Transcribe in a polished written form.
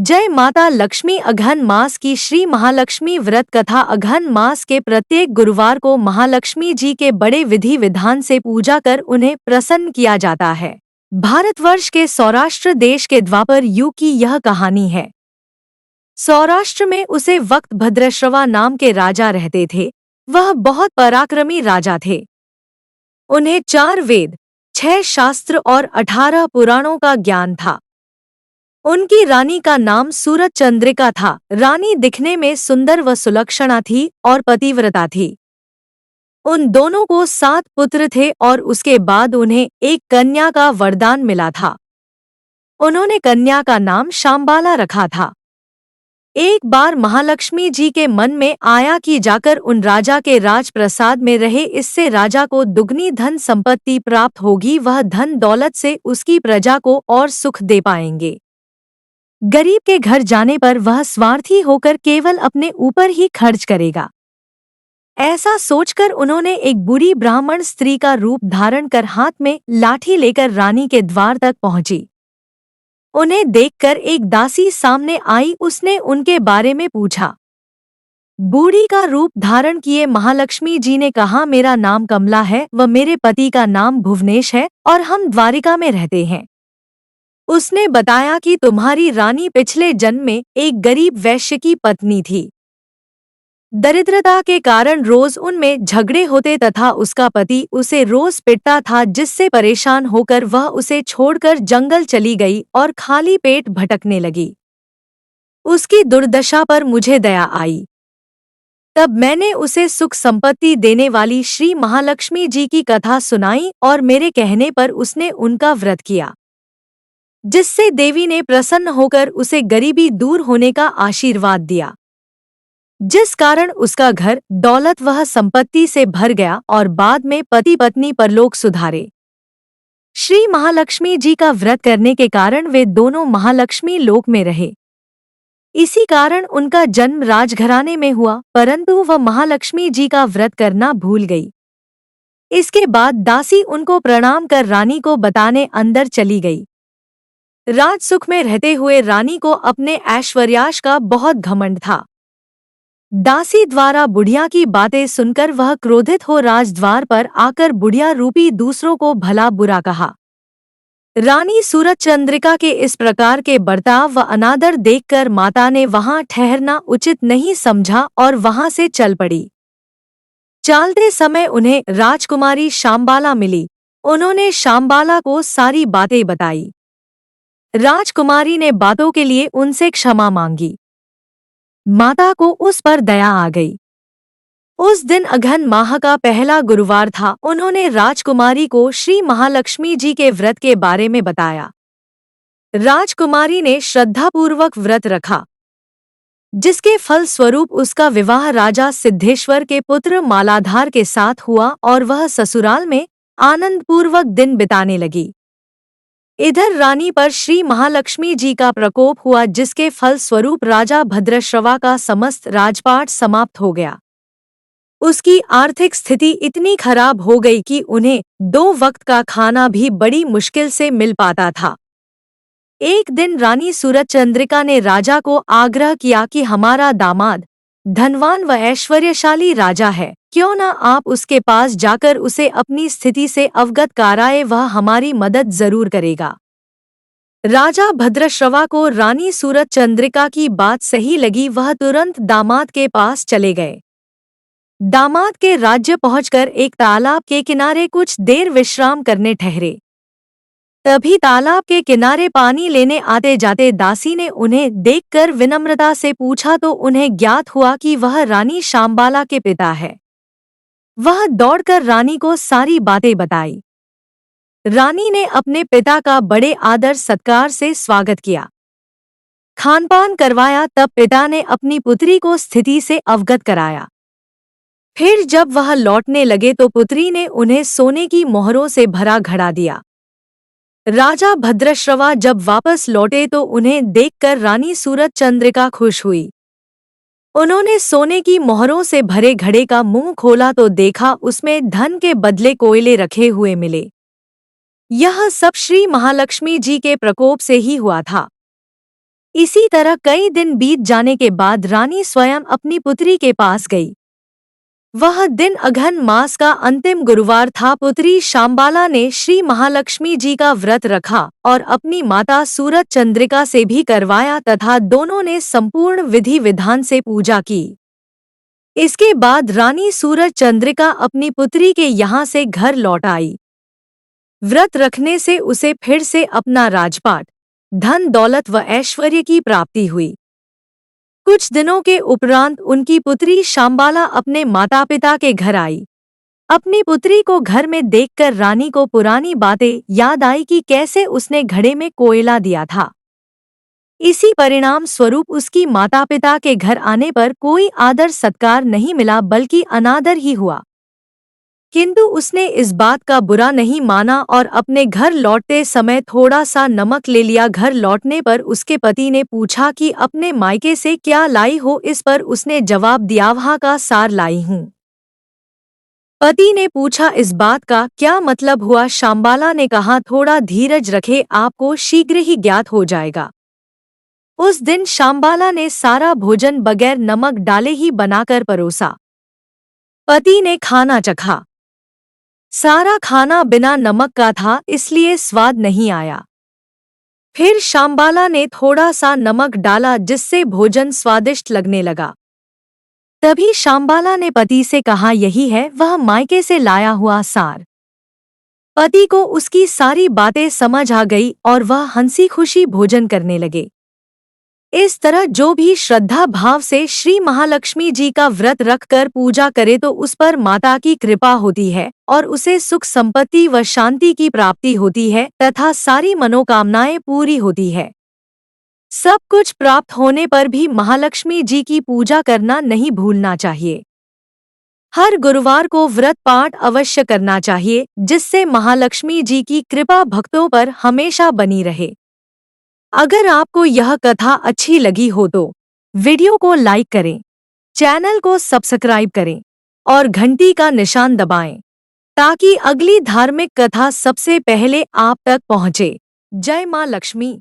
जय माता लक्ष्मी। अघन मास की श्री महालक्ष्मी व्रत कथा। अघन मास के प्रत्येक गुरुवार को महालक्ष्मी जी के बड़े विधि विधान से पूजा कर उन्हें प्रसन्न किया जाता है। भारतवर्ष के सौराष्ट्र देश के द्वापर युग की यह कहानी है। सौराष्ट्र में उसे वक्त भद्रश्रवा नाम के राजा रहते थे। वह बहुत पराक्रमी राजा थे। उन्हें 4 वेद, 6 शास्त्र और 18 पुराणों का ज्ञान था। उनकी रानी का नाम सूरज चंद्रिका था। रानी दिखने में सुंदर व सुलक्षणा थी और पतिव्रता थी। उन दोनों को 7 पुत्र थे और उसके बाद उन्हें एक कन्या का वरदान मिला था। उन्होंने कन्या का नाम शांबाला रखा था। एक बार महालक्ष्मी जी के मन में आया कि जाकर उन राजा के राजप्रसाद में रहे, इससे राजा को दुगनी धन संपत्ति प्राप्त होगी। वह धन दौलत से उसकी प्रजा को और सुख दे पाएंगे। गरीब के घर जाने पर वह स्वार्थी होकर केवल अपने ऊपर ही खर्च करेगा। ऐसा सोचकर उन्होंने एक बुरी ब्राह्मण स्त्री का रूप धारण कर हाथ में लाठी लेकर रानी के द्वार तक पहुंची। उन्हें देखकर एक दासी सामने आई। उसने उनके बारे में पूछा। बूढ़ी का रूप धारण किए महालक्ष्मी जी ने कहा, मेरा नाम कमला है व मेरे पति का नाम भुवनेश है और हम द्वारिका में रहते हैं। उसने बताया कि तुम्हारी रानी पिछले जन्म में एक गरीब वैश्य की पत्नी थी। दरिद्रता के कारण रोज उनमें झगड़े होते तथा उसका पति उसे रोज पिटता था, जिससे परेशान होकर वह उसे छोड़कर जंगल चली गई और खाली पेट भटकने लगी। उसकी दुर्दशा पर मुझे दया आई। तब मैंने उसे सुख संपत्ति देने वाली श्री महालक्ष्मी जी की कथा सुनाई और मेरे कहने पर उसने उनका व्रत किया, जिससे देवी ने प्रसन्न होकर उसे गरीबी दूर होने का आशीर्वाद दिया, जिस कारण उसका घर दौलत वह संपत्ति से भर गया और बाद में पति पत्नी परलोक सुधारे। श्री महालक्ष्मी जी का व्रत करने के कारण वे दोनों महालक्ष्मी लोक में रहे। इसी कारण उनका जन्म राजघराने में हुआ, परंतु वह महालक्ष्मी जी का व्रत करना भूल गई। इसके बाद दासी उनको प्रणाम कर रानी को बताने अंदर चली गई। राजसुख में रहते हुए रानी को अपने ऐश्वर्याश का बहुत घमंड था। दासी द्वारा बुढ़िया की बातें सुनकर वह क्रोधित हो राजद्वार पर आकर बुढ़िया रूपी दूसरों को भला बुरा कहा। रानी सूरज चंद्रिका के इस प्रकार के बर्ताव व अनादर देखकर माता ने वहां ठहरना उचित नहीं समझा और वहां से चल पड़ी। चलते समय उन्हें राजकुमारी शांबाला मिली। उन्होंने शांबाला को सारी बातें बताई। राजकुमारी ने बातों के लिए उनसे क्षमा मांगी। माता को उस पर दया आ गई। उस दिन अघन माह का पहला गुरुवार था। उन्होंने राजकुमारी को श्री महालक्ष्मी जी के व्रत के बारे में बताया। राजकुमारी ने श्रद्धापूर्वक व्रत रखा, जिसके फल स्वरूप उसका विवाह राजा सिद्धेश्वर के पुत्र मालाधार के साथ हुआ और वह ससुराल में आनंदपूर्वक दिन बिताने लगी। इधर रानी पर श्री महालक्ष्मी जी का प्रकोप हुआ, जिसके फल स्वरूप राजा भद्रश्रवा का समस्त राजपाट समाप्त हो गया। उसकी आर्थिक स्थिति इतनी खराब हो गई कि उन्हें 2 वक्त का खाना भी बड़ी मुश्किल से मिल पाता था। एक दिन रानी सूरज चंद्रिका ने राजा को आग्रह किया कि हमारा दामाद धनवान व ऐश्वर्यशाली राजा है, क्यों न आप उसके पास जाकर उसे अपनी स्थिति से अवगत कराए, वह हमारी मदद जरूर करेगा। राजा भद्रश्रवा को रानी सूरज चंद्रिका की बात सही लगी। वह तुरंत दामाद के पास चले गए। दामाद के राज्य पहुंचकर एक तालाब के किनारे कुछ देर विश्राम करने ठहरे। तभी तालाब के किनारे पानी लेने आते जाते दासी ने उन्हें देखकर विनम्रता से पूछा तो उन्हें ज्ञात हुआ कि वह रानी शांबाला के पिता है। वह दौड़कर रानी को सारी बातें बताई। रानी ने अपने पिता का बड़े आदर सत्कार से स्वागत किया, खानपान करवाया। तब पिता ने अपनी पुत्री को स्थिति से अवगत कराया। फिर जब वह लौटने लगे तो पुत्री ने उन्हें सोने की मोहरों से भरा घड़ा दिया। राजा भद्रश्रवा जब वापस लौटे तो उन्हें देखकर रानी सूरज चंद्रिका खुश हुई। उन्होंने सोने की मोहरों से भरे घड़े का मुंह खोला तो देखा उसमें धन के बदले कोयले रखे हुए मिले। यह सब श्री महालक्ष्मी जी के प्रकोप से ही हुआ था। इसी तरह कई दिन बीत जाने के बाद रानी स्वयं अपनी पुत्री के पास गई। वह दिन अघन मास का अंतिम गुरुवार था। पुत्री शांबाला ने श्री महालक्ष्मी जी का व्रत रखा और अपनी माता सूरज चंद्रिका से भी करवाया तथा दोनों ने संपूर्ण विधि विधान से पूजा की। इसके बाद रानी सूरज चंद्रिका अपनी पुत्री के यहाँ से घर लौट आई। व्रत रखने से उसे फिर से अपना राजपाट, धन दौलत व ऐश्वर्य की प्राप्ति हुई। कुछ दिनों के उपरांत उनकी पुत्री शांबाला अपने माता पिता के घर आई। अपनी पुत्री को घर में देखकर रानी को पुरानी बातें याद आई कि कैसे उसने घड़े में कोयला दिया था। इसी परिणाम स्वरूप उसकी माता पिता के घर आने पर कोई आदर सत्कार नहीं मिला बल्कि अनादर ही हुआ। किंतु उसने इस बात का बुरा नहीं माना और अपने घर लौटते समय थोड़ा सा नमक ले लिया। घर लौटने पर उसके पति ने पूछा कि अपने मायके से क्या लाई हो। इस पर उसने जवाब दिया, वहाँ का सार लाई हूँ। पति ने पूछा, इस बात का क्या मतलब हुआ? शांबाला ने कहा, थोड़ा धीरज रखे, आपको शीघ्र ही ज्ञात हो जाएगा। उस दिन शांबाला ने सारा भोजन बगैर नमक डाले ही बनाकर परोसा। पति ने खाना चखा। सारा खाना बिना नमक का था, इसलिए स्वाद नहीं आया। फिर शांबाला ने थोड़ा सा नमक डाला जिससे भोजन स्वादिष्ट लगने लगा। तभी शांबाला ने पति से कहा, यही है वह मायके से लाया हुआ सार। पति को उसकी सारी बातें समझ आ गई और वह हंसी खुशी भोजन करने लगे। इस तरह जो भी श्रद्धा भाव से श्री महालक्ष्मी जी का व्रत रखकर पूजा करे तो उस पर माता की कृपा होती है और उसे सुख संपत्ति व शांति की प्राप्ति होती है तथा सारी मनोकामनाएं पूरी होती है। सब कुछ प्राप्त होने पर भी महालक्ष्मी जी की पूजा करना नहीं भूलना चाहिए। हर गुरुवार को व्रत पाठ अवश्य करना चाहिए जिससे महालक्ष्मी जी की कृपा भक्तों पर हमेशा बनी रहे। अगर आपको यह कथा अच्छी लगी हो तो वीडियो को लाइक करें, चैनल को सब्सक्राइब करें और घंटी का निशान दबाएं ताकि अगली धार्मिक कथा सबसे पहले आप तक पहुंचे। जय मां लक्ष्मी।